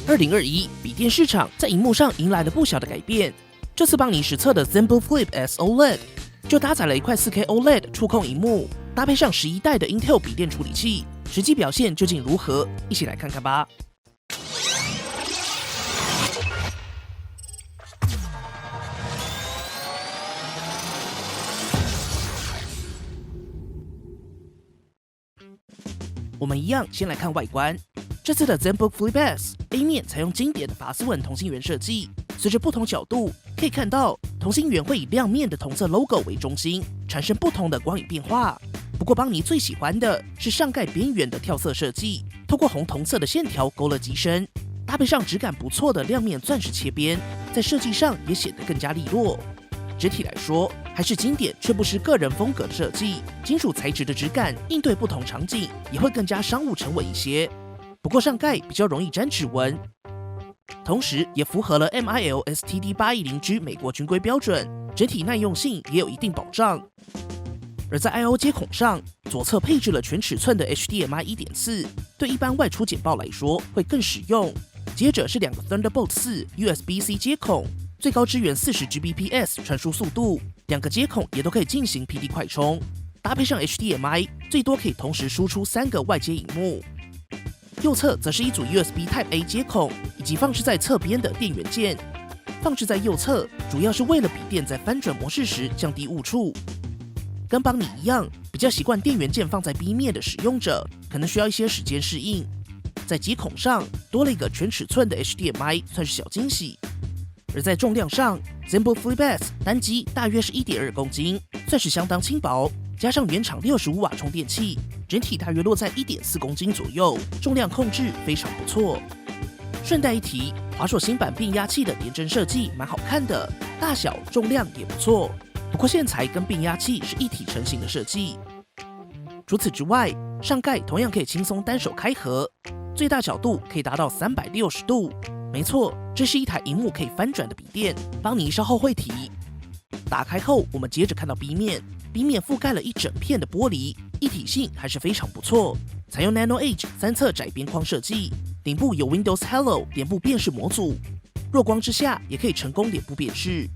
2021笔电市场在荧幕上迎来了不小的改变。这次帮你实测的 ZenBook Flip S OLED 就搭载了一块 4K OLED 触控荧幕，搭配上11代的 Intel 笔电处理器，实际表现究竟如何？一起来看看吧。我们一样先来看外观。这次的 ZenBook Flip S A 面采用经典的法斯纹同心圆设计，随着不同角度可以看到，同心圆会以亮面的同色 logo 为中心，产生不同的光影变化。不过邦尼最喜欢的是上盖边缘的跳色设计，透过红铜色的线条勾勒机身，搭配上质感不错的亮面钻石切边，在设计上也显得更加利落。整体来说，还是经典却不失个人风格的设计，金属材质的质感应对不同场景也会更加商务沉稳一些。不过上盖比较容易沾指纹，同时也符合了 MIL-STD810G 美国军规标准，整体耐用性也有一定保障。而在 I/O 接孔上，左侧配置了全尺寸的 HDMI 1.4， 对一般外出简报来说会更实用。接着是2个 Thunderbolt 4 USB-C 接孔，最高支援40 Gbps 传输速度，2个接孔也都可以进行 PD 快充。搭配上 HDMI， 最多可以同时输出3个外接萤幕。右侧则是一组 USB Type A 接孔，以及放置在侧边的电源键。放置在右侧，主要是为了笔电在翻转模式时降低误触。跟邦尼一样，比较习惯电源键放在 B 面的使用者，可能需要一些时间适应。在接孔上多了一个全尺寸的 HDMI， 算是小惊喜。而在重量上 ，ZenBook Flip S 单机大约是 1.2 公斤，算是相当轻薄。加上原厂65瓦充电器，整体大约落在 1.4 公斤左右，重量控制非常不错。顺带一提，华硕新版变压器的点阵设计蛮好看的，大小重量也不错。不过线材跟变压器是一体成型的设计。除此之外，上盖同样可以轻松单手开合，最大角度可以达到360度。没错，这是一台萤幕可以翻转的笔电，邦尼稍后会提。打开后，我们接着看到 B 面。B 面覆盖了一整片的玻璃，一体性还是非常不错。采用 Nano Edge 3侧窄边框设计，顶部有 Windows Hello 脸部辨识模组，弱光之下也可以成功脸部辨识。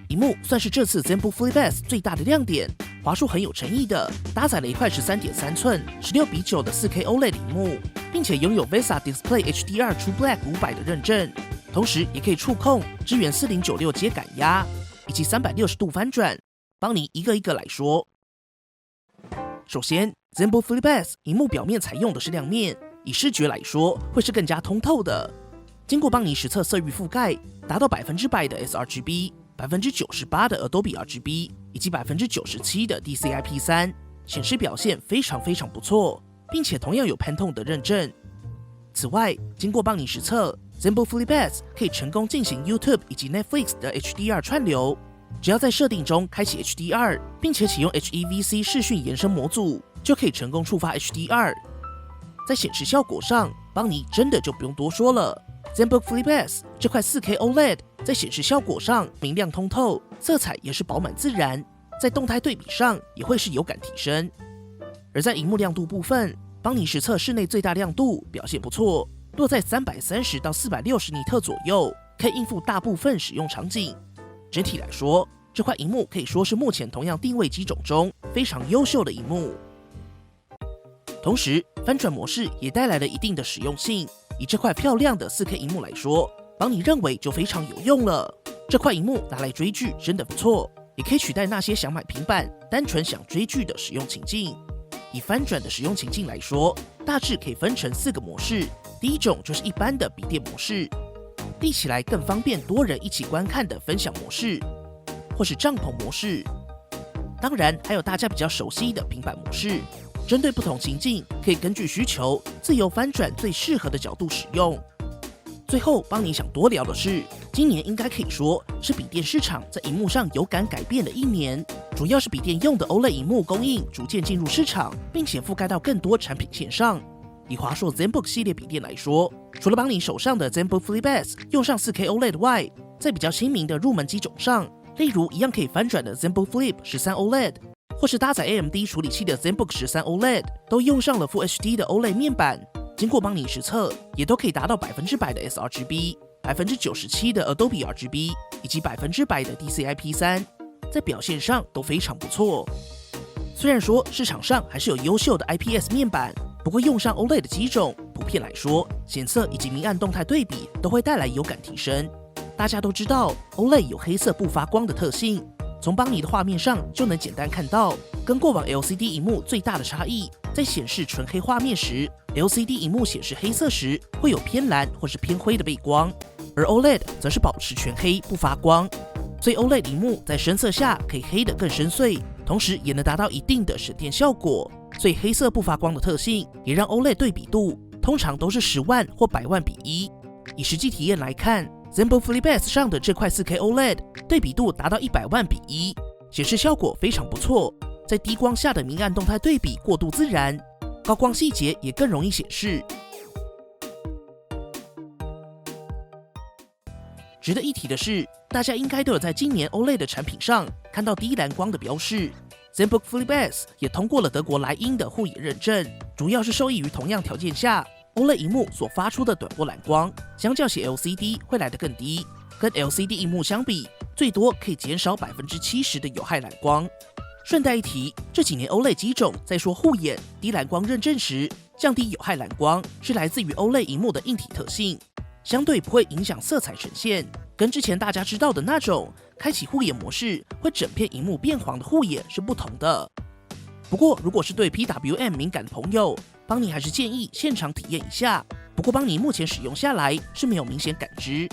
萤幕算是这次 ZenBook Flip S 最大的亮点，华硕很有诚意的搭载了一块13.3寸16:9的 4K OLED 萤幕，并且拥有 VESA Display HDR True Black 500的认证，同时也可以触控，支援4096阶感压以及360度翻转。帮你一个一个来说。首先 ZenBook Flip S 萤幕表面采用的是亮面，以视觉来说会是更加通透的。经过帮你实测色域覆盖，达到100%的 sRGB、98% 的 Adobe RGB 以及97%的 DCI-P3， 显示表现非常不错，并且同样有 Pantone 的认证。此外，经过帮你实测 ZenBook Flip S 可以成功进行 YouTube 以及 Netflix 的 HDR 串流。只要在设定中开启 HDR， 并且启用 HEVC 视讯延伸模组，就可以成功触发 HDR。在显示效果上，邦尼真的就不用多说了。ZenBook Flip S 这块 4K OLED 在显示效果上明亮通透，色彩也是饱满自然，在动态对比上也会是有感提升。而在萤幕亮度部分，邦尼实测室内最大亮度表现不错，落在330到460尼特左右，可以应付大部分使用场景。整体来说，这块萤幕可以说是目前同样定位机种中非常优秀的萤幕。同时，翻转模式也带来了一定的实用性。以这块漂亮的 4K 萤幕来说，邦尼认为就非常有用了。这块萤幕拿来追剧真的不错，也可以取代那些想买平板、单纯想追剧的使用情境。以翻转的使用情境来说，大致可以分成4个模式。第一种就是一般的笔电模式，立起来更方便多人一起观看的分享模式，或是帐篷模式。当然，还有大家比较熟悉的平板模式。针对不同情境，可以根据需求自由翻转最适合的角度使用。最后，邦尼想多聊的是，今年应该可以说是笔电市场在萤幕上有感改变的一年，主要是笔电用的 OLED 萤幕供应逐渐进入市场，并且覆盖到更多产品线上。以华硕 ZenBook 系列笔电来说，除了邦尼手上的 ZenBook Flip S 用上 4K OLED 外，在比较亲民的入门机种上，例如一样可以翻转的 ZenBook Flip 13 OLED， 或是搭载 AMD 处理器的 ZenBook 13 OLED， 都用上了 Full HD 的 OLED 面板。经过邦尼实测，也都可以达到100%的 sRGB、97%的 Adobe RGB 以及100%的 DCI-P3， 在表现上都非常不错。虽然说市场上还是有优秀的 IPS 面板，不过用上 OLED 的机种，普遍来说，显色以及明暗动态对比都会带来有感提升。大家都知道 OLED 有黑色不发光的特性，从邦尼的画面上就能简单看到，跟过往 LCD 萤幕最大的差异，在显示纯黑画面时 ，LCD 萤幕显示黑色时会有偏蓝或是偏灰的背光，而 OLED 则是保持全黑不发光，所以 OLED 萤幕在深色下可以黑得更深邃，同时也能达到一定的省电效果。所以黑色不发光的特性也让 OLED 对比度通常都是10万或100万比1。以实际体验来看， ZenBook FlipS 上的这块 4K OLED 对比度达到100万比1，显示效果非常不错。在低光下的明暗动态对比过度自然，高光细节也更容易显示。值得一提的是，大家应该都有在今年 OLED 的产品上看到低蓝光的标示。ZenBook FlipS 也通过了德国莱茵的护眼认证，主要是受益于同样条件下 OLED 萤幕所发出的短波蓝光，相较起 LCD 会来得更低，跟 LCD 萤幕相比，最多可以减少70%的有害蓝光。顺带一提，这几年 OLED 机种在说护眼、低蓝光认证时，降低有害蓝光是来自于 OLED 萤幕的硬体特性，相对不会影响色彩呈现，跟之前大家知道的那种开启护眼模式会整片萤幕变黄的护眼是不同的。不过，如果是对 PWM 敏感的朋友，邦尼还是建议现场体验一下。不过，邦尼目前使用下来是没有明显感知。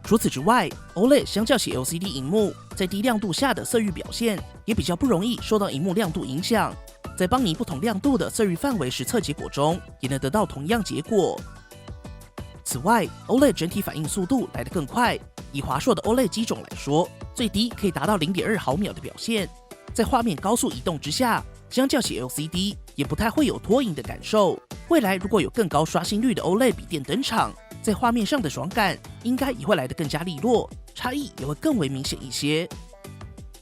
除此之外 ，OLED 相较起 LCD 萤幕，在低亮度下的色域表现也比较不容易受到萤幕亮度影响。在邦尼不同亮度的色域范围实测结果中，也能得到同样结果。此外 ，OLED 整体反应速度来得更快。以华硕的 OLED 机种来说，最低可以达到 0.2 毫秒的表现。在画面高速移动之下，相较起 LCD 也不太会有拖影的感受。未来如果有更高刷新率的 OLED 笔电登场，在画面上的爽感应该也会来得更加利落，差异也会更为明显一些。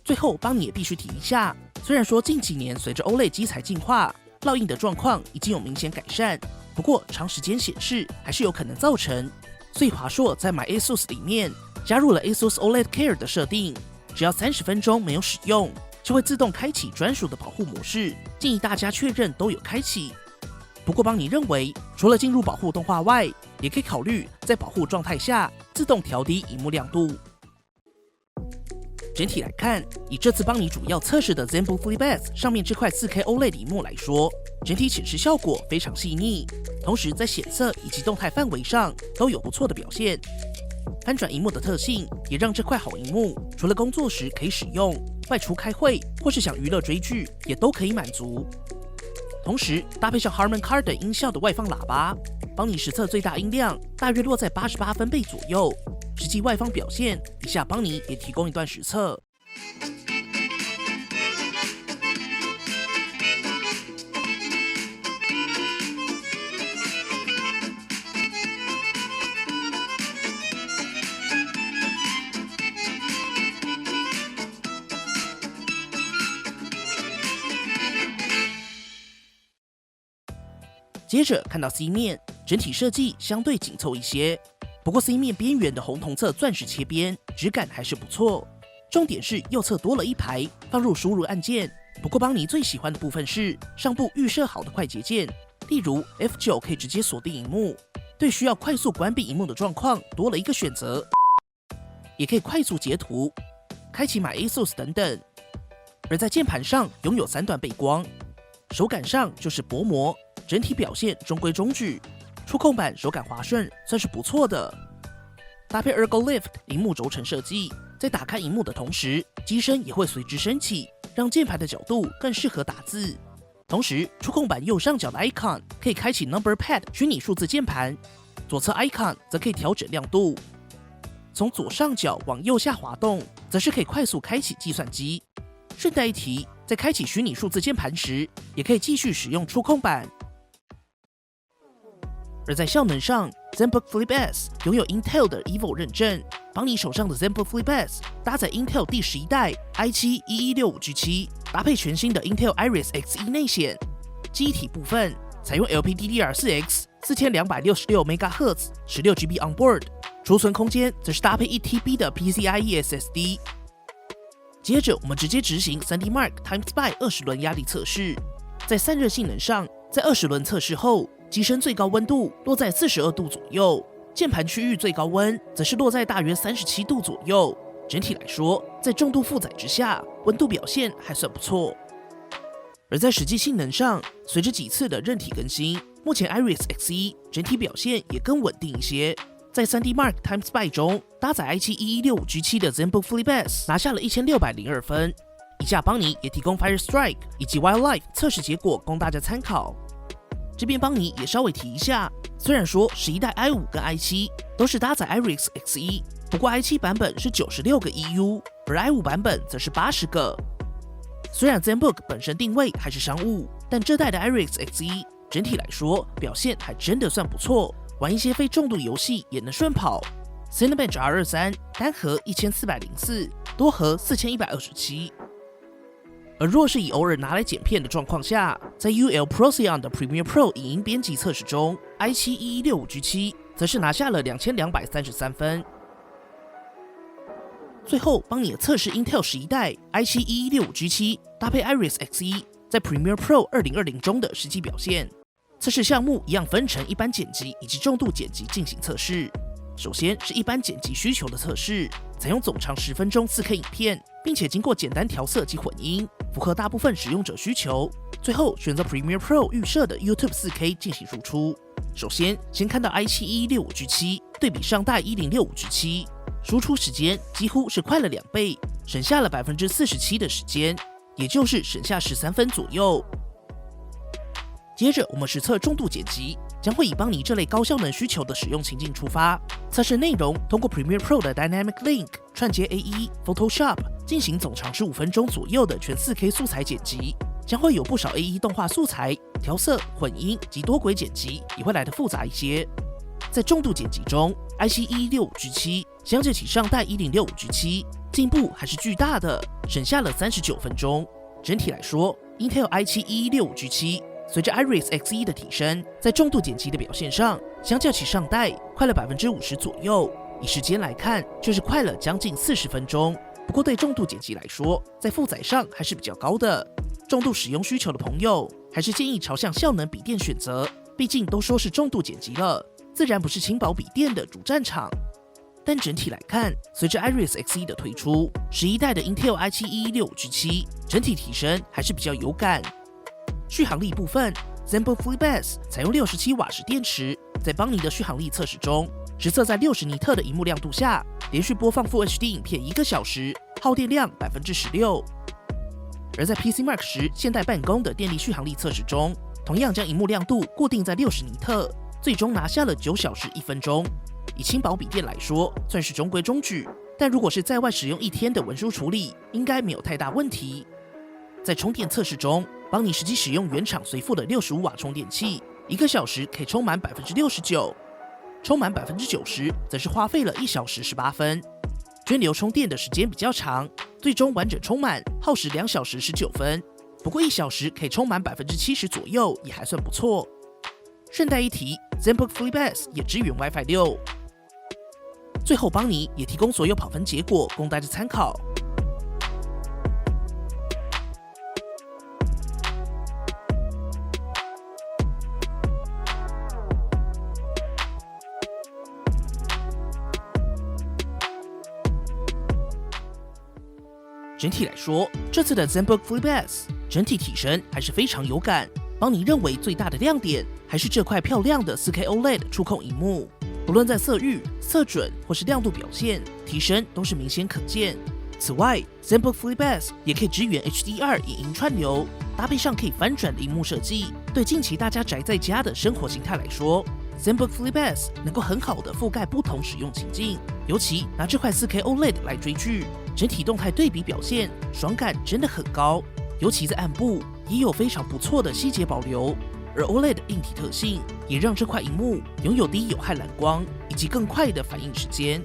最后，邦尼也必须提一下，虽然说近几年随着 OLED 机材进化，烙印的状况已经有明显改善，不过长时间显示还是有可能造成。所以华硕在买 ASUS 里面加入了 ASUS OLED Care 的设定，只要30分钟没有使用，就会自动开启专属的保护模式，建议大家确认都有开启。不过邦尼认为，除了进入保护动画外，也可以考虑在保护状态下自动调低萤幕亮度。整体来看，以这次邦尼主要测试的 ZenBook FlipS 上面这块 4K OLED 萤幕来说，整体显示效果非常细腻，同时在显色以及动态范围上都有不错的表现。翻转萤幕的特性也让这块好萤幕除了工作时可以使用，外出开会或是想娱乐追剧也都可以满足。同时搭配上 Harman Kardon 音效的外放喇叭，邦尼实测最大音量大约落在88分贝左右。实际外放表现，以下邦尼也提供一段实测。接着看到 C 面，整体设计相对紧凑一些，不过 C 面边缘的红铜色钻石切边质感还是不错。重点是右侧多了一排放入输入按键，不过邦尼最喜欢的部分是上部预设好的快捷键，例如 F9 可以直接锁定萤幕，对需要快速关闭萤幕的状况多了一个选择，也可以快速截图、开启买 ASUS 等等。而在键盘上拥有3段背光，手感上就是薄膜，整体表现中规中矩，触控板手感滑顺，算是不错的。搭配 ErgoLift 萤幕轴承设计，在打开萤幕的同时，机身也会随之升起，让键盘的角度更适合打字。同时，触控板右上角的 icon 可以开启 Number Pad 虚拟数字键盘，左侧 icon 则可以调整亮度。从左上角往右下滑动，则是可以快速开启计算机。顺带一提，在开启虚拟数字键盘时，也可以继续使用触控板。而在效能上 ，ZenBook FlipS 拥有 Intel 的 Evo 认证，邦尼手上的 ZenBook FlipS 搭载 Intel 第11代 i7-1165G7， 搭配全新的 Intel Iris Xe 内显。记忆体部分采用 LPDDR4X 4266 MHz 16GB onboard， 储存空间则是搭配 1TB 的 PCIe SSD。接着我们直接执行 3D Mark TimeSpy 20轮压力测试。在散热性能上，在20轮测试后，机身最高温度落在42度左右，键盘区域最高温则是落在大约37度左右。整体来说，在重度负载之下，温度表现还算不错。而在实际性能上，随着几次的韧体更新，目前 Iris Xe 整体表现也更稳定一些。在 3D Mark TimeSpy 中，搭载 i7-116G7 的 ZenBook FlipS 拿下了1602分。以下邦尼也提供 Firestrike 以及 Wildlife 测试结果供大家参考。这边邦尼也稍微提一下，虽然说11代 i5 跟 i7 都是搭载 Iris Xe， 不过 i7 版本是96个 EU， 而 i5 版本则是80个。虽然 ZenBook 本身定位还是商务，但这代的 Iris Xe 整体来说表现还真的算不错，玩一些非重度游戏也能顺跑。Cinebench R23 单核1404，多核4127。而若是以偶尔拿来剪片的状况下，在 UL Procyon 的 Premiere Pro 影音编辑测试中 ，i7-116G7 则是拿下了2233分。最后帮你也测试 Intel 11代 i7-116G7 搭配 Iris Xe 在 Premiere Pro 2020中的实际表现。测试项目一样分成一般剪辑以及重度剪辑进行测试。首先是一般剪辑需求的测试，采用总长10分钟 4K 影片，并且经过简单调色及混音，符合大部分使用者需求。最后选择 Premiere Pro 预设的 YouTube 4K 进行输出。首先看到 i7-116G7 对比上代 1065G7， 输出时间几乎是快了2倍，省下了47%的时间，也就是省下13分左右。接着我们实测重度剪辑，将会以邦尼这类高效能需求的使用情境出发，测试内容通过 Premiere Pro 的 Dynamic Link 串接 AE、Photoshop 进行总长15分钟左右的全 4K 素材剪辑，将会有不少 AE 动画素材、调色、混音及多轨剪辑也会来得复杂一些。在重度剪辑中 ，i7-116G7 相较起上代 1065G7 进步还是巨大的，省下了39分钟。整体来说 ，Intel i7-116G7随着 Iris Xe 的提升，在重度剪辑的表现上，相较起上代快了50%左右。以时间来看，就是快了将近40分钟。不过对重度剪辑来说，在负载上还是比较高的。重度使用需求的朋友，还是建议朝向效能笔电选择，毕竟都说是重度剪辑了，自然不是轻薄笔电的主战场。但整体来看，随着 Iris Xe 的推出，11代的 Intel i7-116G7 整体提升还是比较有感。续航力部分 ，ZenBook FlipS 采用67瓦时电池，在邦尼的续航力测试中，实测在60尼特的萤幕亮度下，连续播放 Full HD 影片1个小时，耗电量16%。而在 PC Mark 时现代办公的电力续航力测试中，同样将萤幕亮度固定在60尼特，最终拿下了9小时1分钟。以轻薄笔电来说，算是中规中矩，但如果是在外使用1天的文书处理，应该没有太大问题。在充电测试中，邦尼实际使用原厂随附的65瓦充电器，1个小时可以充满69%，充满90%则是花费了1小时18分。涓流充电的时间比较长，最终完整充满耗时2小时19分，不过1小时可以充满70%左右，也还算不错。顺带一提 ，ZenBook FlipS 也支援 WiFi 6。最后，邦尼也提供所有跑分结果供大家参考。整体来说，这次的 ZenBook FlipS 整体提升还是非常有感。邦尼认为最大的亮点还是这块漂亮的 4K OLED 触控萤幕，不论在色域、色准或是亮度表现，提升都是明显可见。此外 ，ZenBook FlipS 也可以支援 HDR 影音串流，搭配上可以翻转的萤幕设计，对近期大家宅在家的生活形态来说，ZenBook FlipS 能够很好的覆盖不同使用情境。尤其拿这块 4K OLED 来追剧，整体动态对比表现爽感真的很高，尤其在暗部也有非常不错的细节保留。而 OLED 硬体特性也让这块萤幕拥有低有害蓝光以及更快的反应时间。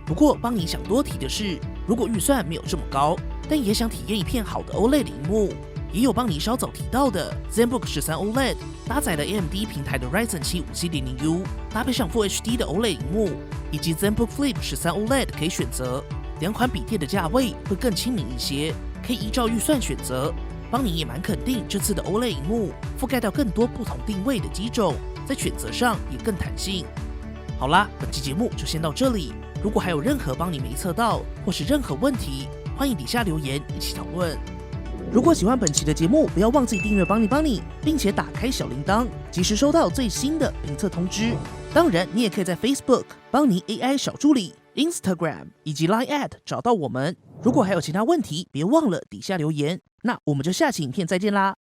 不过邦尼想多提的是，如果预算没有这么高，但也想体验一片好的 OLED 萤幕，也有邦尼稍早提到的 ZenBook 13 OLED， 搭载了 AMD 平台的 Ryzen 7 5700U， 搭配上 Full HD 的 OLED 萤幕，以及 ZenBook Flip 13 OLED 可以选择。两款笔电的价位会更亲民一些，可以依照预算选择。邦尼也蛮肯定这次的 OLED 萤幕覆盖到更多不同定位的机种，在选择上也更弹性。好啦，本期节目就先到这里。如果还有任何邦尼没测到，或是任何问题，欢迎底下留言一起讨论。如果喜欢本期的节目，不要忘记订阅邦尼，并且打开小铃铛，及时收到最新的评测通知。当然，你也可以在 Facebook 邦尼 AI 小助理、Instagram 以及 Line@ 找到我们。如果还有其他问题，别忘了底下留言。那我们就下期影片再见啦，